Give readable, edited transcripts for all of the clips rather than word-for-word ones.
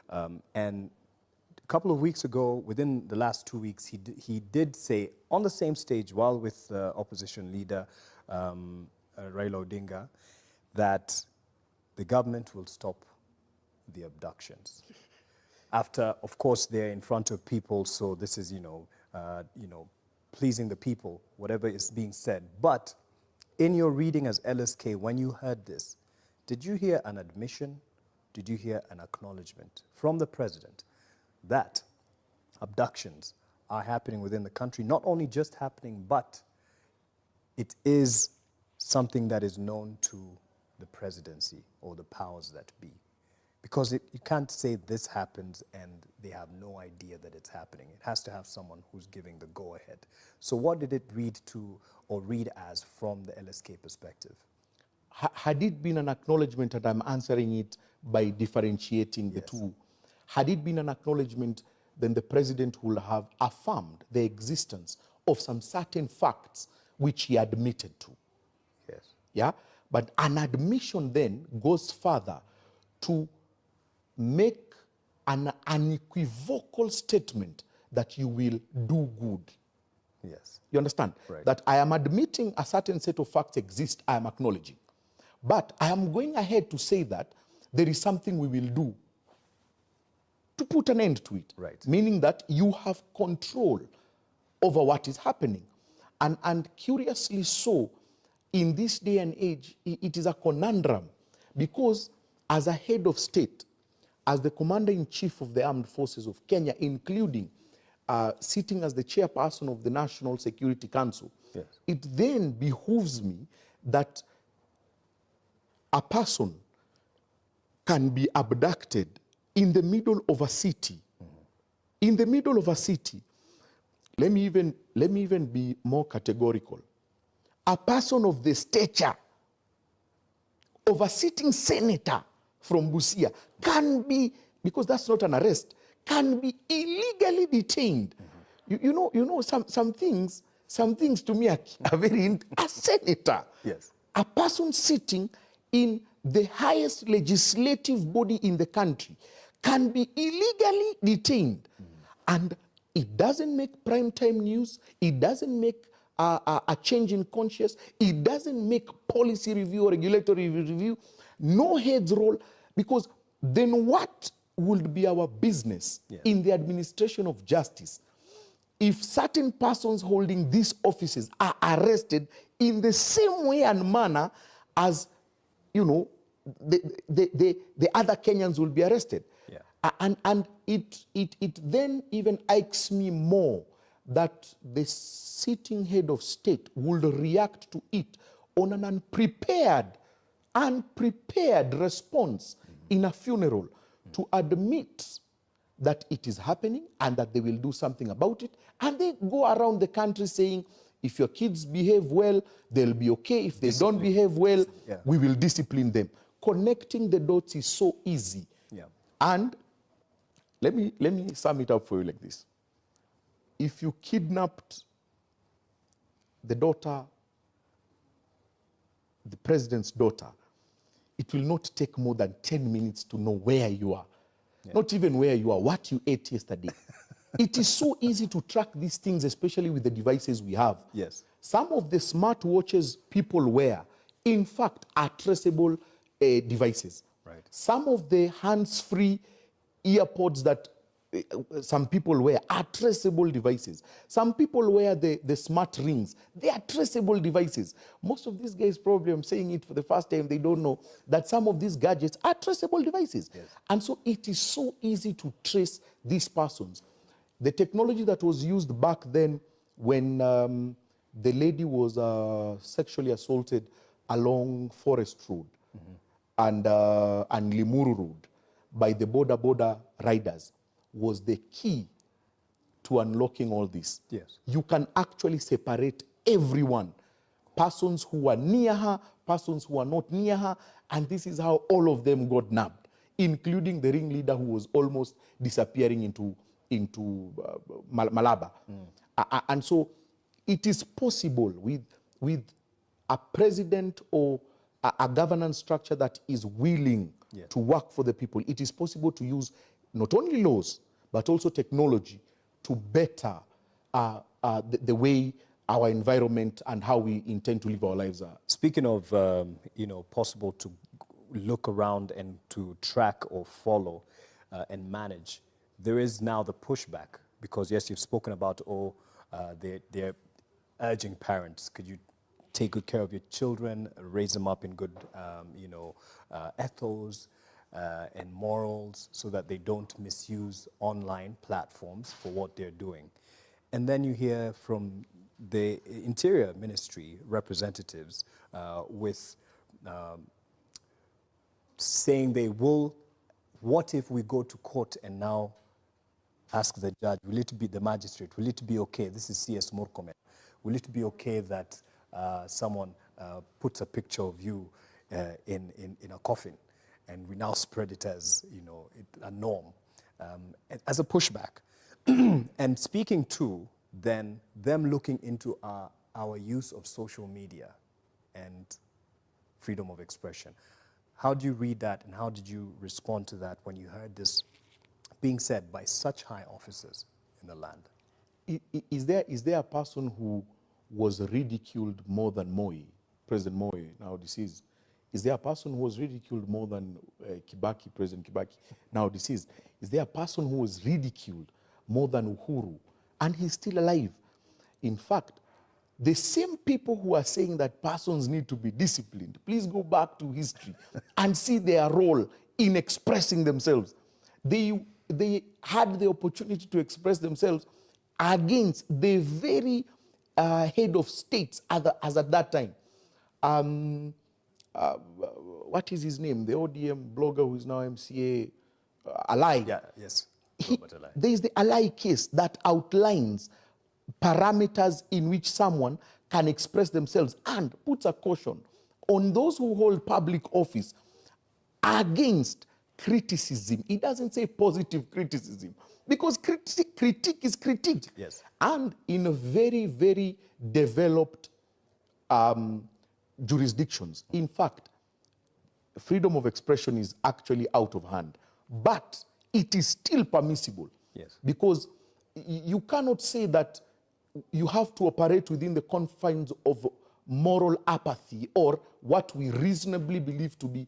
And a couple of weeks ago, within the last 2 weeks, he did say on the same stage while with opposition leader Raila Odinga that the government will stop the abductions. After, of course, they're in front of people, so this is, pleasing the people, whatever is being said. But in your reading as LSK, when you heard this, did you hear an admission? Did you hear an acknowledgement from the president that abductions are happening within the country? Not only just happening, but it is something that is known to the presidency or the powers that be. Because you can't say this happens and they have no idea that it's happening. It has to have someone who's giving the go-ahead. So what did it read to or read as from the LSK perspective? Had it been an acknowledgement, and I'm answering it by differentiating the two, had it been an acknowledgement, then the president would have affirmed the existence of some certain facts which he admitted to. Yes. Yeah? But an admission then goes further to make an unequivocal statement that you will do good. Yes. You understand? Right. That I am admitting a certain set of facts exist, I am acknowledging. But I am going ahead to say that there is something we will do to put an end to it. Right. Meaning that you have control over what is happening. And curiously so, in this day and age, it is a conundrum, because as a head of state, as the commander-in-chief of the armed forces of Kenya, including sitting as the chairperson of the National Security Council, yes, it then behooves me that a person can be abducted in the middle of a city. In the middle of a city. Let me even be more categorical. A person of the stature of a sitting senator from Busia can be, because that's not an arrest, can be illegally detained. You know, some things to me are very, a senator, yes, a person sitting in the highest legislative body in the country can be illegally detained. And it doesn't make primetime news, it doesn't make a change in conscience, it doesn't make policy review or regulatory review, no heads roll, because then what would be our business in the administration of justice if certain persons holding these offices are arrested in the same way and manner as, you know, the other Kenyans will be arrested? Yeah. And it then even irks me more that the sitting head of state would react to it on an unprepared response in a funeral to admit that it is happening and that they will do something about it. And they go around the country saying, if your kids behave well, they'll be okay. If they don't behave well, we will discipline them. Connecting the dots is so easy. Yeah. And let me sum it up for you like this. If you kidnapped the daughter, the president's daughter, it will not take more than 10 minutes to know where you are. Yeah. Not even where you are, what you ate yesterday. It is so easy to track these things, especially with the devices we have. Yes. Some of the smart watches people wear, in fact, are traceable devices. Right. Some of the hands-free earpods that some people wear are traceable devices. Some people wear the smart rings. They are traceable devices. Most of these guys, probably, I'm saying it for the first time, they don't know that some of these gadgets are traceable devices. Yes. And so it is so easy to trace these persons. The technology that was used back then when the lady was sexually assaulted along Forest Road and Limuru Road by the border riders was the key to unlocking all this. Yes. You can actually separate everyone, persons who are near her, persons who are not near her, and this is how all of them got nabbed, including the ringleader who was almost disappearing into Malaba. And so it is possible with a president or a governance structure that is willing to work for the people. It is possible to use not only laws, but also technology to better the way our environment and how we intend to live our lives are. Speaking of, possible to look around and to track or follow and manage, there is now the pushback because, yes, you've spoken about, they're urging parents, could you take good care of your children, raise them up in good, ethos and morals so that they don't misuse online platforms for what they're doing. And then you hear from the Interior Ministry representatives with saying they will, what if we go to court and now ask the judge, will it be the magistrate, will it be okay, this is CS Murkomen, will it be okay that someone puts a picture of you in a coffin and we now spread it as, a norm, as a pushback. And speaking to then them looking into our use of social media and freedom of expression. How do you read that and how did you respond to that when you heard this being said by such high officers in the land? Is there a person who was ridiculed more than Moi, President Moi, now deceased? Is there a person who was ridiculed more than Kibaki, President Kibaki, now deceased? Is there a person who was ridiculed more than Uhuru? And he's still alive. In fact, the same people who are saying that persons need to be disciplined, please go back to history and see their role in expressing themselves. They had the opportunity to express themselves against the very head of states as at that time. What is his name? The ODM blogger who is now MCA, Alai. Yeah, yes. There is the Alai case that outlines parameters in which someone can express themselves and puts a caution on those who hold public office against criticism. It doesn't say positive criticism because critique is critique. Yes. And in a very, very developed jurisdictions, in fact, freedom of expression is actually out of hand, but it is still permissible. Yes. Because you cannot say that you have to operate within the confines of moral apathy or what we reasonably believe to be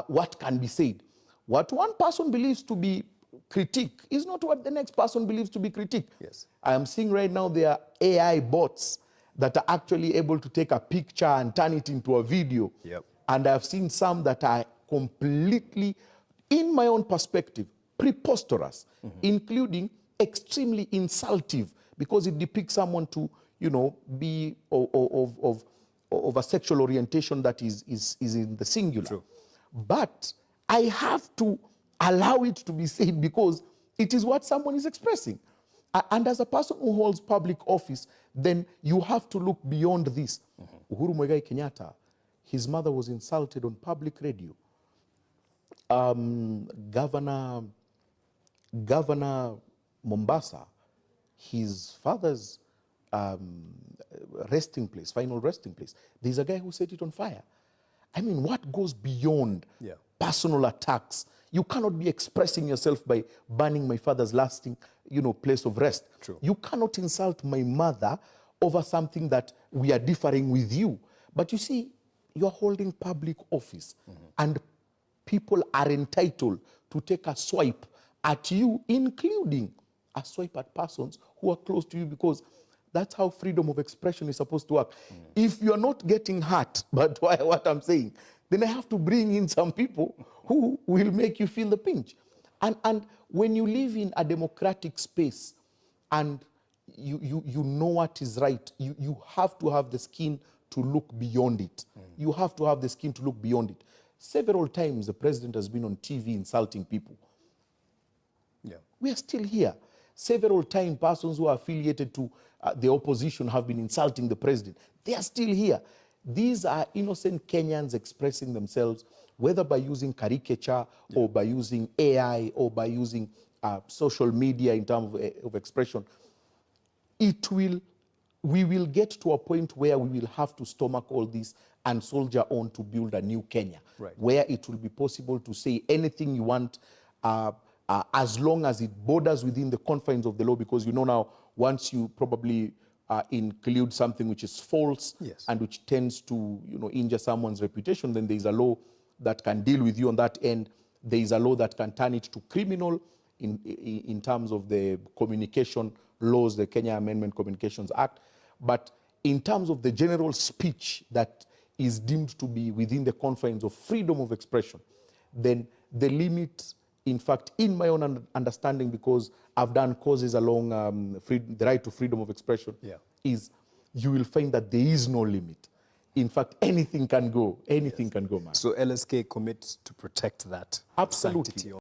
what can be said. What one person believes to be critique is not what the next person believes to be critique. Yes. I am seeing right now there are AI bots that are actually able to take a picture and turn it into a video. Yep. And I've seen some that are completely, in my own perspective, preposterous, including extremely insultive, because it depicts someone to, be of a sexual orientation that is in the singular. True. But I have to allow it to be said because it is what someone is expressing. And as a person who holds public office, then you have to look beyond this. Uhuru Muigai Kenyatta, his mother was insulted on public radio. Governor Mombasa, his father's resting place, final resting place, there's a guy who set it on fire. I mean, what goes beyond personal attacks? You cannot be expressing yourself by burning my father's lasting, place of rest. True. You cannot insult my mother over something that we are differing with you. But you see, you're holding public office and people are entitled to take a swipe at you, including a swipe at persons who are close to you, because that's how freedom of expression is supposed to work. If you're not getting hurt by what I'm saying, then I have to bring in some people who will make you feel the pinch. And when you live in a democratic space and you know what is right, you have to have the skin to look beyond it. You have to have the skin to look beyond it. Several times the president has been on TV insulting people. Yeah. We are still here. Several times persons who are affiliated to the opposition have been insulting the president. They are still here. These are innocent Kenyans expressing themselves, whether by using caricature or by using AI or by using social media in terms of expression. We will get to a point where we will have to stomach all this and soldier on to build a new Kenya, right, where it will be possible to say anything you want as long as it borders within the confines of the law, because you know now, once you probably include something which is false Yes. and which tends to injure someone's reputation, then there is a law that can deal with you on that end. There is a law that can turn it to criminal in terms of the communication laws, the Kenya Amendment Communications Act. But in terms of the general speech that is deemed to be within the confines of freedom of expression, then the limit, in fact, in my own understanding, because I've done causes along the right to freedom of expression, is you will find that there is no limit. In fact, anything can go. Anything can go, man. So LSK commits to protect that Absolutely. sanctity.